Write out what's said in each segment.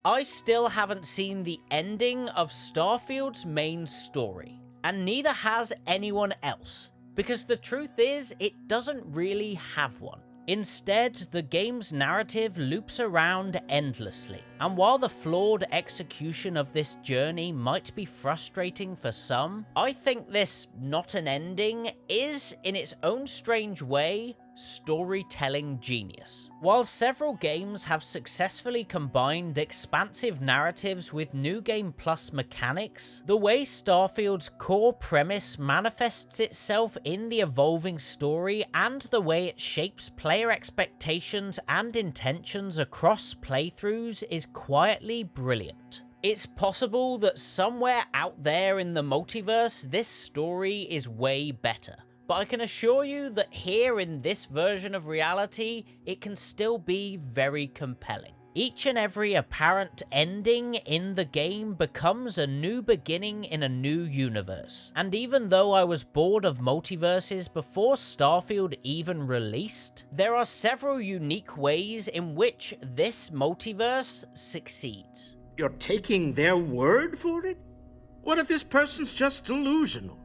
I still haven't seen the ending of Starfield's main story, and neither has anyone else, because the truth is, it doesn't really have one. Instead, the game's narrative loops around endlessly, and while the flawed execution of this journey might be frustrating for some, I think this not an ending is, in its own strange way, storytelling genius. While several games have successfully combined expansive narratives with New Game Plus mechanics, the way Starfield's core premise manifests itself in the evolving story and the way it shapes player expectations and intentions across playthroughs is quietly brilliant. It's possible that somewhere out there in the multiverse, this story is way better. But I can assure you that here in this version of reality, it can still be very compelling. Each and every apparent ending in the game becomes a new beginning in a new universe. And even though I was bored of multiverses before Starfield even released, there are several unique ways in which this multiverse succeeds. You're taking their word for it? What if this person's just delusional?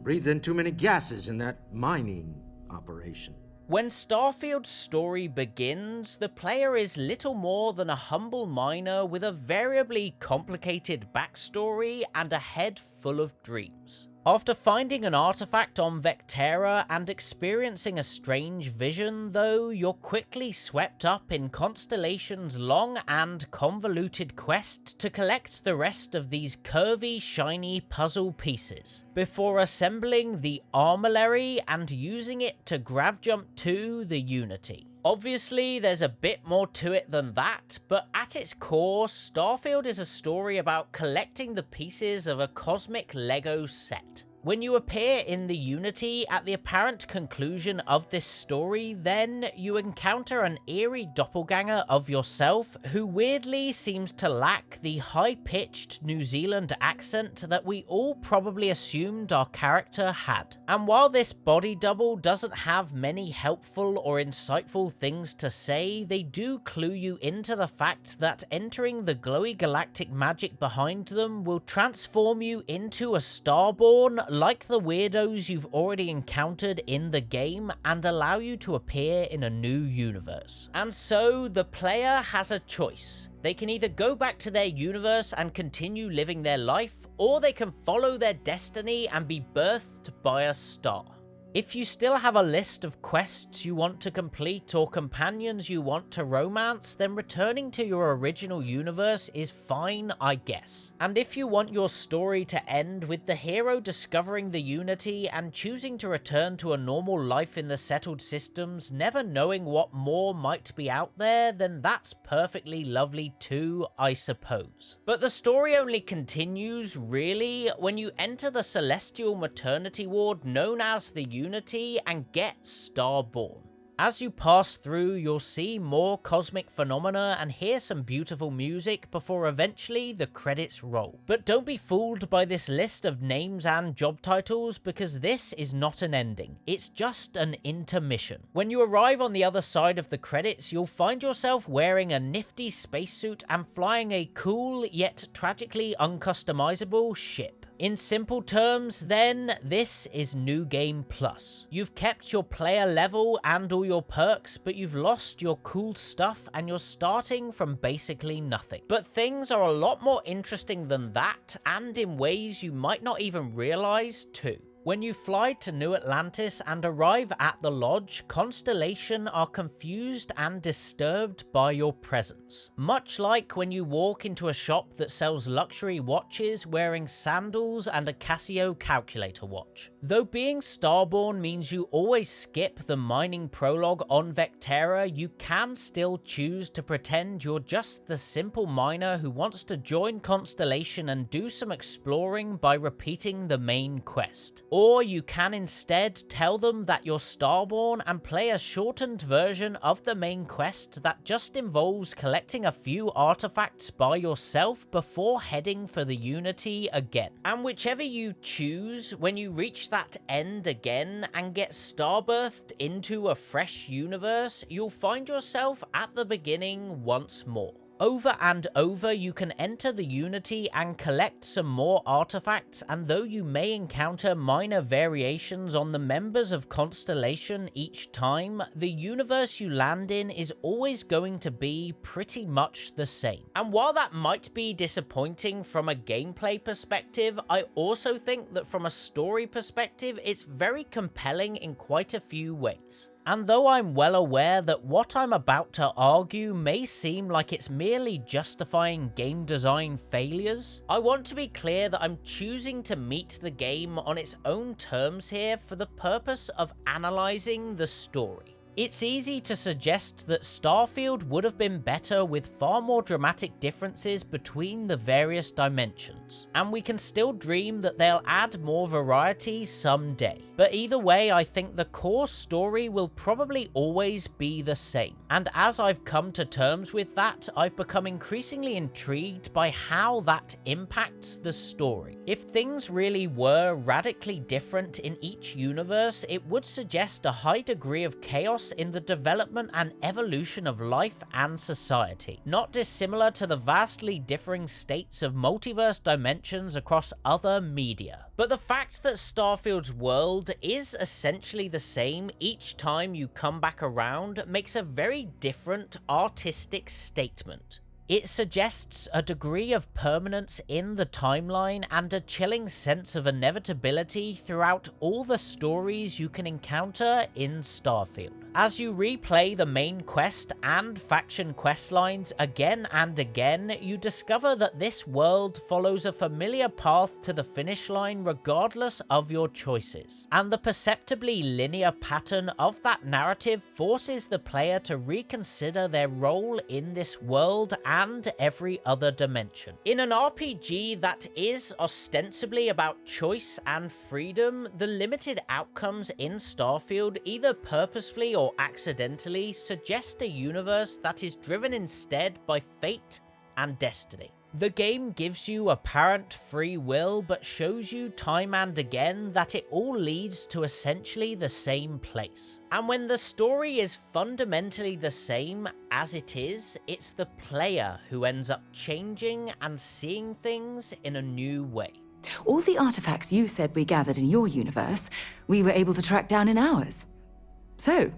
Breathed in too many gases in that mining operation. When Starfield's story begins, the player is little more than a humble miner with a variably complicated backstory and a head full of dreams. After finding an artifact on Vectera and experiencing a strange vision, though, you're quickly swept up in Constellation's long and convoluted quest to collect the rest of these curvy, shiny puzzle pieces, before assembling the Armillary and using it to grav-jump to the Unity. Obviously, there's a bit more to it than that, but at its core, Starfield is a story about collecting the pieces of a cosmic Lego set. When you appear in the Unity at the apparent conclusion of this story, then you encounter an eerie doppelganger of yourself who weirdly seems to lack the high-pitched New Zealand accent that we all probably assumed our character had. And while this body double doesn't have many helpful or insightful things to say, they do clue you into the fact that entering the glowy galactic magic behind them will transform you into a Starborn like the weirdos you've already encountered in the game and allow you to appear in a new universe. And so the player has a choice. They can either go back to their universe and continue living their life, or they can follow their destiny and be birthed by a star. If you still have a list of quests you want to complete or companions you want to romance, then returning to your original universe is fine, I guess. And if you want your story to end with the hero discovering the Unity and choosing to return to a normal life in the settled systems, never knowing what more might be out there, then that's perfectly lovely too, I suppose. But the story only continues, really, when you enter the celestial maternity ward known as the Unity and get Starborn. As you pass through, you'll see more cosmic phenomena and hear some beautiful music before eventually the credits roll. But don't be fooled by this list of names and job titles, because this is not an ending. It's just an intermission. When you arrive on the other side of the credits, you'll find yourself wearing a nifty spacesuit and flying a cool yet tragically uncustomizable ship. In simple terms, then, this is New Game Plus. You've kept your player level and all your perks, but you've lost your cool stuff and you're starting from basically nothing. But things are a lot more interesting than that, and in ways you might not even realize too. When you fly to New Atlantis and arrive at the lodge, Constellation are confused and disturbed by your presence. Much like when you walk into a shop that sells luxury watches wearing sandals and a Casio calculator watch. Though being Starborn means you always skip the mining prologue on Vectera, you can still choose to pretend you're just the simple miner who wants to join Constellation and do some exploring by repeating the main quest. Or you can instead tell them that you're Starborn and play a shortened version of the main quest that just involves collecting a few artifacts by yourself before heading for the Unity again. And whichever you choose, when you reach that end again and get starbirthed into a fresh universe, you'll find yourself at the beginning once more. Over and over, you can enter the Unity and collect some more artifacts, and though you may encounter minor variations on the members of Constellation each time, the universe you land in is always going to be pretty much the same. And while that might be disappointing from a gameplay perspective, I also think that from a story perspective, it's very compelling in quite a few ways. And though I'm well aware that what I'm about to argue may seem like it's merely justifying game design failures, I want to be clear that I'm choosing to meet the game on its own terms here for the purpose of analysing the story. It's easy to suggest that Starfield would have been better with far more dramatic differences between the various dimensions, and we can still dream that they'll add more variety someday. But either way, I think the core story will probably always be the same, and as I've come to terms with that, I've become increasingly intrigued by how that impacts the story. If things really were radically different in each universe, it would suggest a high degree of chaos in the development and evolution of life and society, not dissimilar to the vastly differing states of multiverse dimensions across other media. But the fact that Starfield's world is essentially the same each time you come back around makes a very different artistic statement. It suggests a degree of permanence in the timeline and a chilling sense of inevitability throughout all the stories you can encounter in Starfield. As you replay the main quest and faction questlines again and again, you discover that this world follows a familiar path to the finish line regardless of your choices, and the perceptibly linear pattern of that narrative forces the player to reconsider their role in this world and every other dimension. In an RPG that is ostensibly about choice and freedom, the limited outcomes in Starfield, either purposefully or accidentally, suggest a universe that is driven instead by fate and destiny. The game gives you apparent free will, but shows you time and again that it all leads to essentially the same place. And when the story is fundamentally the same as it is, it's the player who ends up changing and seeing things in a new way. All the artifacts you said we gathered in your universe, we were able to track down in ours. So,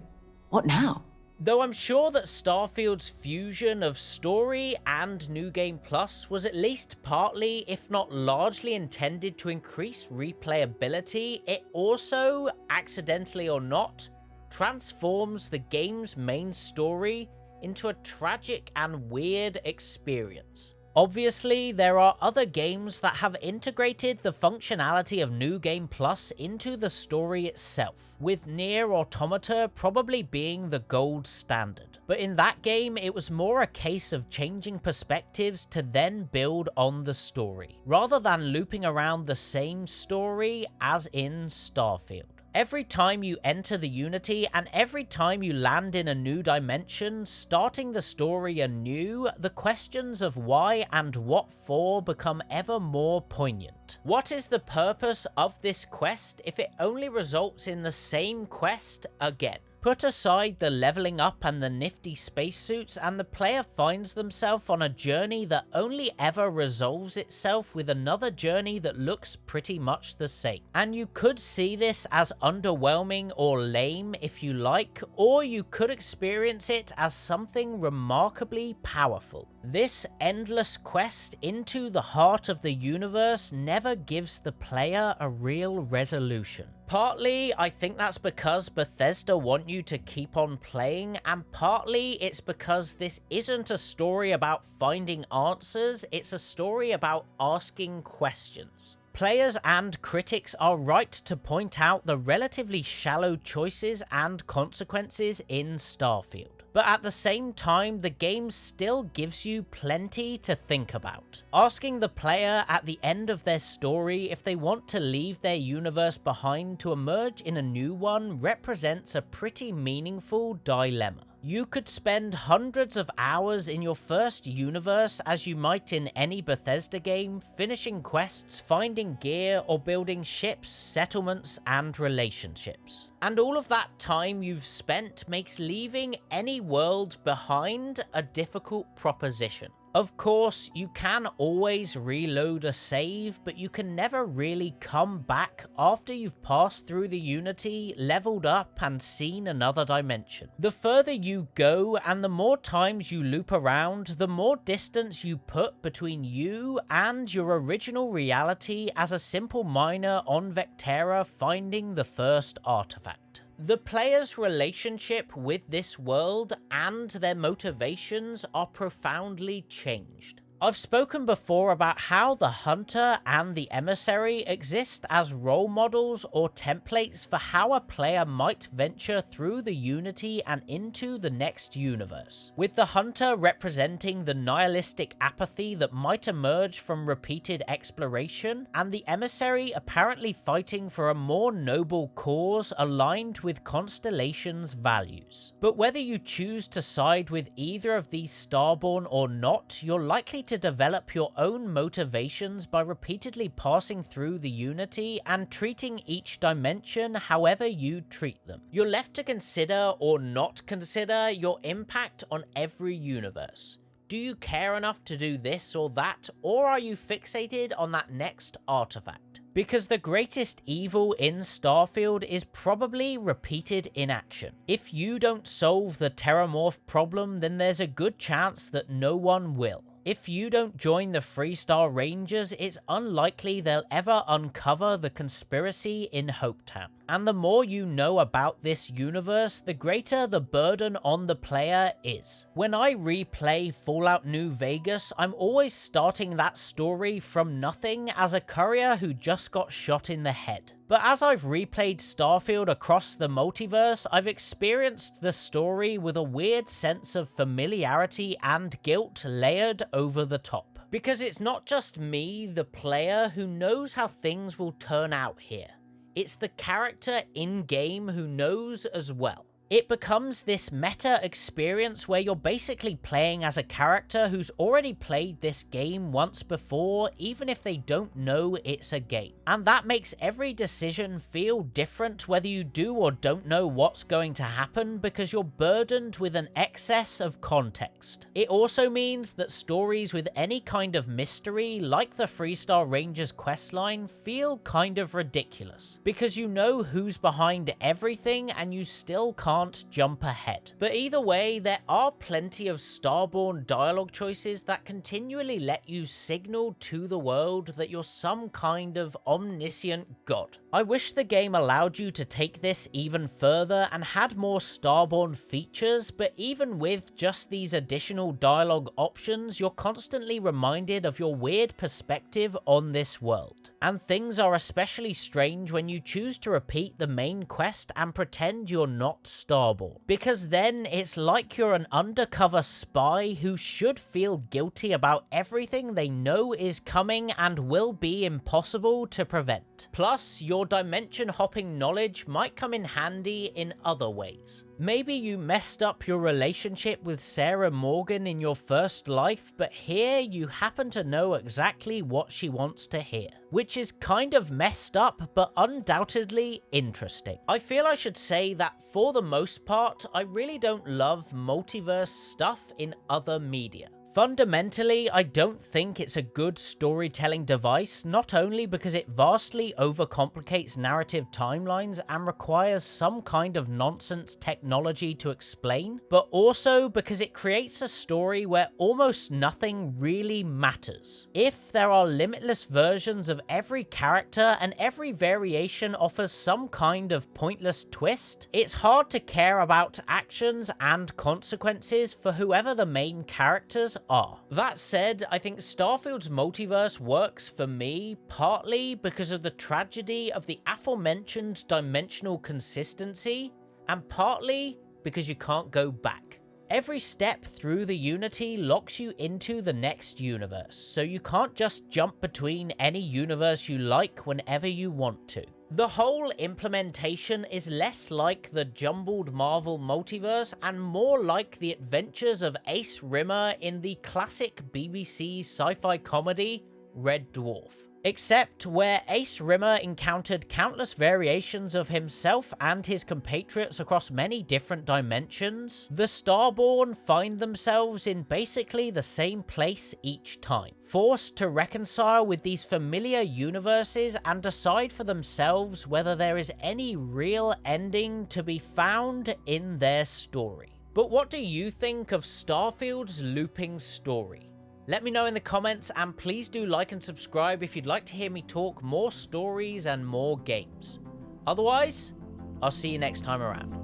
what now? Though I'm sure that Starfield's fusion of story and New Game Plus was at least partly, if not largely, intended to increase replayability, it also, accidentally or not, transforms the game's main story into a tragic and weird experience. Obviously, there are other games that have integrated the functionality of New Game Plus into the story itself, with Nier Automata probably being the gold standard. But in that game, it was more a case of changing perspectives to then build on the story, rather than looping around the same story as in Starfield. Every time you enter the Unity and every time you land in a new dimension, starting the story anew, the questions of why and what for become ever more poignant. What is the purpose of this quest if it only results in the same quest again? Put aside the leveling up and the nifty spacesuits, and the player finds themselves on a journey that only ever resolves itself with another journey that looks pretty much the same. And you could see this as underwhelming or lame if you like, or you could experience it as something remarkably powerful. This endless quest into the heart of the universe never gives the player a real resolution. Partly, I think that's because Bethesda want you to keep on playing, and partly it's because this isn't a story about finding answers, it's a story about asking questions. Players and critics are right to point out the relatively shallow choices and consequences in Starfield. But at the same time, the game still gives you plenty to think about. Asking the player at the end of their story if they want to leave their universe behind to emerge in a new one represents a pretty meaningful dilemma. You could spend hundreds of hours in your first universe, as you might in any Bethesda game, finishing quests, finding gear, or building ships, settlements, and relationships. And all of that time you've spent makes leaving any world behind a difficult proposition. Of course, you can always reload a save, but you can never really come back after you've passed through the Unity, leveled up, and seen another dimension. The further you go and the more times you loop around, the more distance you put between you and your original reality as a simple miner on Vectera finding the first artifact. The player's relationship with this world and their motivations are profoundly changed. I've spoken before about how the Hunter and the Emissary exist as role models or templates for how a player might venture through the Unity and into the next universe, with the Hunter representing the nihilistic apathy that might emerge from repeated exploration, and the Emissary apparently fighting for a more noble cause aligned with Constellation's values. But whether you choose to side with either of these Starborn or not, you're likely to develop your own motivations by repeatedly passing through the Unity and treating each dimension however you treat them. You're left to consider or not consider your impact on every universe. Do you care enough to do this or that, or are you fixated on that next artifact? Because the greatest evil in Starfield is probably repeated inaction. If you don't solve the Terramorph problem, then there's a good chance that no one will. If you don't join the Freestar Rangers, it's unlikely they'll ever uncover the conspiracy in Hopetown. And the more you know about this universe, the greater the burden on the player is. When I replay Fallout New Vegas, I'm always starting that story from nothing as a courier who just got shot in the head. But as I've replayed Starfield across the multiverse, I've experienced the story with a weird sense of familiarity and guilt layered over the top. Because it's not just me, the player, who knows how things will turn out here. It's the character in-game who knows as well. It becomes this meta experience where you're basically playing as a character who's already played this game once before, even if they don't know it's a game. And that makes every decision feel different whether you do or don't know what's going to happen, because you're burdened with an excess of context. It also means that stories with any kind of mystery, like the Freestar Rangers questline, feel kind of ridiculous, because you know who's behind everything and you still can't jump ahead. But either way, there are plenty of Starborn dialogue choices that continually let you signal to the world that you're some kind of omniscient god. I wish the game allowed you to take this even further and had more Starborn features, but even with just these additional dialogue options, you're constantly reminded of your weird perspective on this world. And things are especially strange when you choose to repeat the main quest and pretend you're not Starborn, because then it's like you're an undercover spy who should feel guilty about everything they know is coming and will be impossible to prevent. Plus, your dimension hopping knowledge might come in handy in other ways. Maybe you messed up your relationship with Sarah Morgan in your first life, but here you happen to know exactly what she wants to hear, which is kind of messed up, but undoubtedly interesting. I feel I should say that for the most part, I really don't love multiverse stuff in other media. Fundamentally, I don't think it's a good storytelling device, not only because it vastly overcomplicates narrative timelines and requires some kind of nonsense technology to explain, but also because it creates a story where almost nothing really matters. If there are limitless versions of every character and every variation offers some kind of pointless twist, it's hard to care about actions and consequences for whoever the main characters are. That said, I think Starfield's multiverse works for me partly because of the tragedy of the aforementioned dimensional consistency, and partly because you can't go back. Every step through the Unity locks you into the next universe, so you can't just jump between any universe you like whenever you want to. The whole implementation is less like the jumbled Marvel multiverse and more like the adventures of Ace Rimmer in the classic BBC sci-fi comedy Red Dwarf. Except where Ace Rimmer encountered countless variations of himself and his compatriots across many different dimensions, the Starborn find themselves in basically the same place each time, forced to reconcile with these familiar universes and decide for themselves whether there is any real ending to be found in their story. But what do you think of Starfield's looping story? Let me know in the comments, and please do like and subscribe if you'd like to hear me talk more stories and more games. Otherwise, I'll see you next time around.